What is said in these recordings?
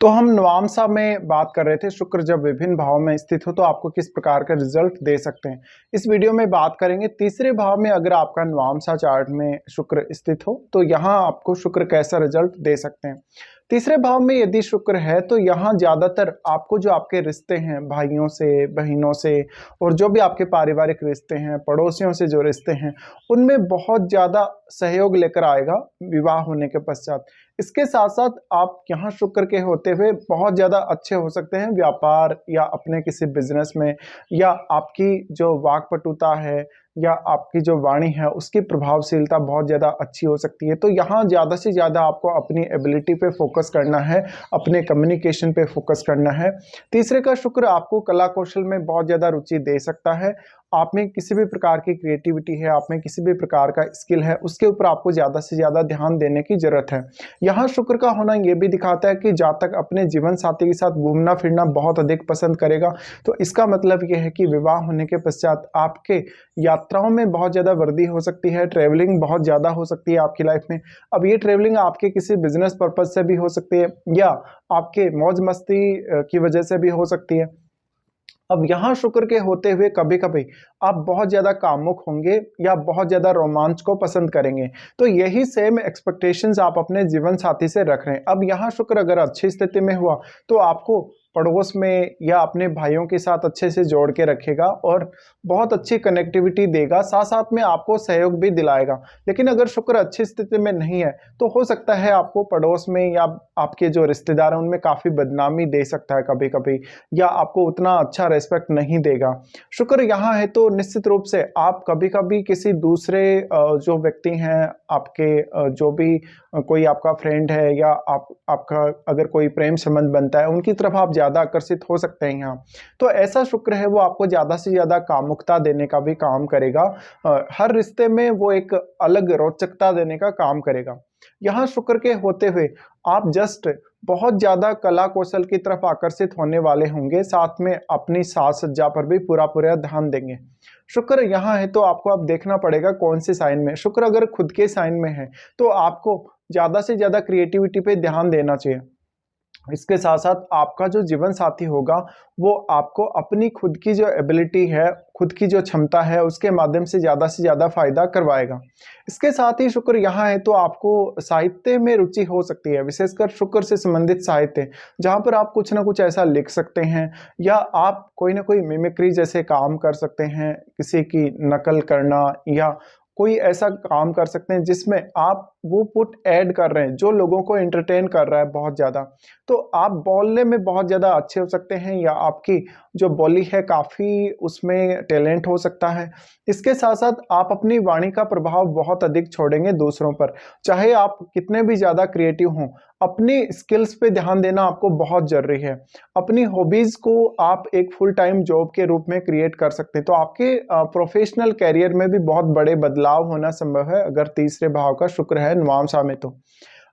तो हम नवांशा में बात कर रहे थे, शुक्र जब विभिन्न भाव में स्थित हो तो आपको किस प्रकार का रिजल्ट दे सकते हैं। इस वीडियो में बात करेंगे तीसरे भाव में अगर आपका नवांशा चार्ट में शुक्र स्थित हो तो यहाँ आपको शुक्र कैसा रिजल्ट दे सकते हैं। तीसरे भाव में यदि शुक्र है तो यहाँ ज्यादातर आपको जो आपके रिश्ते हैं भाइयों से, बहनों से और जो भी आपके पारिवारिक रिश्ते हैं, पड़ोसियों से जो रिश्ते हैं, उनमें बहुत ज्यादा सहयोग लेकर आएगा विवाह होने के पश्चात। इसके साथ साथ आप यहाँ शुक्र के होते हुए बहुत ज़्यादा अच्छे हो सकते हैं व्यापार या अपने किसी बिजनेस में, या आपकी जो वाक्पटुता है या आपकी जो वाणी है उसकी प्रभावशीलता बहुत ज़्यादा अच्छी हो सकती है। तो यहाँ ज़्यादा से ज़्यादा आपको अपनी एबिलिटी पे फोकस करना है, अपने कम्युनिकेशन पे फोकस करना है। तीसरे का शुक्र आपको कला कौशल में बहुत ज़्यादा रुचि दे सकता है। आप में किसी भी प्रकार की क्रिएटिविटी है, आप में किसी भी प्रकार का स्किल है, उसके ऊपर आपको ज़्यादा से ज़्यादा ध्यान देने की ज़रूरत है। यहाँ शुक्र का होना ये भी दिखाता है कि जातक अपने जीवन साथी के साथ घूमना फिरना बहुत अधिक पसंद करेगा। तो इसका मतलब ये है कि विवाह होने के पश्चात आपके यात्राओं में बहुत ज़्यादा वृद्धि हो सकती है, ट्रैवलिंग बहुत ज़्यादा हो सकती है आपकी लाइफ में। अब ये ट्रैवलिंग आपके किसी बिजनेस पर्पज से भी हो सकती है या आपके मौज मस्ती की वजह से भी हो सकती है। अब यहाँ शुक्र के होते हुए कभी कभी आप बहुत ज़्यादा कामुक होंगे या बहुत ज़्यादा रोमांच को पसंद करेंगे। तो यही सेम एक्सपेक्टेशंस आप अपने जीवन साथी से रख रहे हैं। अब यहाँ शुक्र अगर अच्छी स्थिति में हुआ तो आपको पड़ोस में या अपने भाइयों के साथ अच्छे से जोड़ के रखेगा और बहुत अच्छी कनेक्टिविटी देगा, साथ साथ में आपको सहयोग भी दिलाएगा। लेकिन अगर शुक्र अच्छी स्थिति में नहीं है तो हो सकता है आपको पड़ोस में या आपके जो रिश्तेदार हैं उनमें काफ़ी बदनामी दे सकता है कभी कभी, या आपको उतना अच्छा रेस्पेक्ट नहीं देगा। शुक्र यहाँ है तो निश्चित रूप से आप कभी कभी किसी दूसरे जो व्यक्ति हैं आपके, जो भी कोई आपका फ्रेंड है या आपका अगर कोई प्रेम संबंध बनता है उनकी तरफ आप ज़्यादा आकर्षित हो सकते हैं यहाँ। तो ऐसा शुक्र है वो आपको ज़्यादा से ज़्यादा कामुकता देने का भी काम करेगा। हर रिश्ते में वो एक अलग रोचकता देने का काम करेगा। यहाँ शुक्र के होते हुए आप जस्ट बहुत ज़्यादा कला कौशल की तरफ आकर्षित होने वाले होंगे, साथ में अपनी साज सज्जा पर भी पूरा पूरा ध्यान देंगे। शुक्र यहाँ है तो आपको अब देखना पड़ेगा कौन से साइन में। शुक्र अगर खुद के साइन में है तो आपको ज़्यादा से ज़्यादा क्रिएटिविटी पे ध्यान देना चाहिए। इसके साथ साथ आपका जो जीवन साथी होगा वो आपको अपनी खुद की जो एबिलिटी है, खुद की जो क्षमता है उसके माध्यम से ज़्यादा फायदा करवाएगा। इसके साथ ही शुक्र यहाँ है तो आपको साहित्य में रुचि हो सकती है, विशेषकर शुक्र से संबंधित साहित्य, जहाँ पर आप कुछ ना कुछ ऐसा लिख सकते हैं या आप कोई ना कोई मिमिक्री जैसे काम कर सकते हैं, किसी की नकल करना या कोई ऐसा काम कर सकते हैं जिसमें आप वो पुट ऐड कर रहे हैं जो लोगों को एंटरटेन कर रहा है बहुत ज़्यादा। तो आप बोलने में बहुत ज़्यादा अच्छे हो सकते हैं या आपकी जो बोली है काफ़ी उसमें टैलेंट हो सकता है। इसके साथ साथ आप अपनी वाणी का प्रभाव बहुत अधिक छोड़ेंगे दूसरों पर, चाहे आप कितने भी ज़्यादा क्रिएटिव हों। अपनी स्किल्स पे ध्यान देना आपको बहुत ज़रूरी है। अपनी हॉबीज़ को आप एक फुल टाइम जॉब के रूप में क्रिएट कर सकते हैं। तो आपके प्रोफेशनल कैरियर में भी बहुत बड़े बदलाव होना संभव है अगर तीसरे भाव का शुक्र है नवांशा में तो।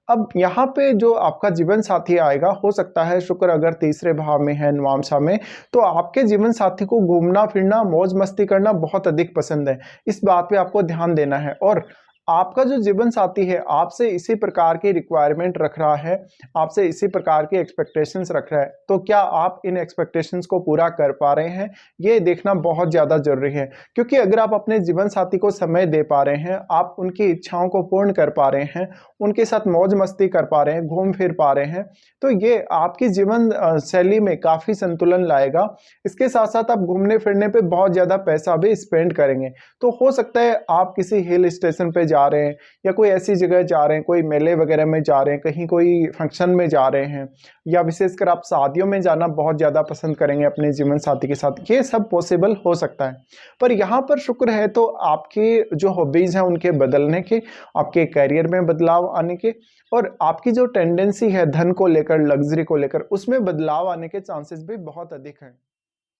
अब यहाँ पे जो आपका जीवन साथी आएगा, हो सकता है शुक्र अगर तीसरे भाव में है नवांशा में तो आपके जीवन साथी को घूमना फिरना मौज मस्ती करना बहुत अधिक पसंद है। इस बात पे आपको ध्यान देना है। और आपका जो जीवन साथी है आपसे इसी प्रकार की रिक्वायरमेंट रख रहा है, आपसे इसी प्रकार की एक्सपेक्टेशंस रख रहा है, तो क्या आप इन एक्सपेक्टेशंस को पूरा कर पा रहे हैं, ये देखना बहुत ज़्यादा जरूरी है। क्योंकि अगर आप अपने जीवन साथी को समय दे पा रहे हैं, आप उनकी इच्छाओं को पूर्ण कर पा रहे हैं, उनके साथ मौज मस्ती कर पा रहे हैं, घूम फिर पा रहे हैं, तो ये आपकी जीवन शैली में काफ़ी संतुलन लाएगा। इसके साथ साथ आप घूमने फिरने पे बहुत ज़्यादा पैसा भी स्पेंड करेंगे। तो हो सकता है आप किसी हिल स्टेशन पे जा रहे हैं या कोई ऐसी जगह जा रहे हैं, कोई मेले वगैरह में जा रहे हैं, कहीं कोई फंक्शन में जा रहे हैं, या विशेषकर आप शादियों में जाना बहुत ज़्यादा पसंद करेंगे अपने जीवन साथी के साथ। ये सब पॉसिबल हो सकता है। पर यहाँ पर शुक्र है तो आपके जो हॉबीज़ हैं उनके बदलने के, आपके करियर में बदलाव आने के, और आपकी जो टेंडेंसी है धन को लेकर, लग्जरी को लेकर, उसमें बदलाव आने के चांसेस भी बहुत अधिक हैं।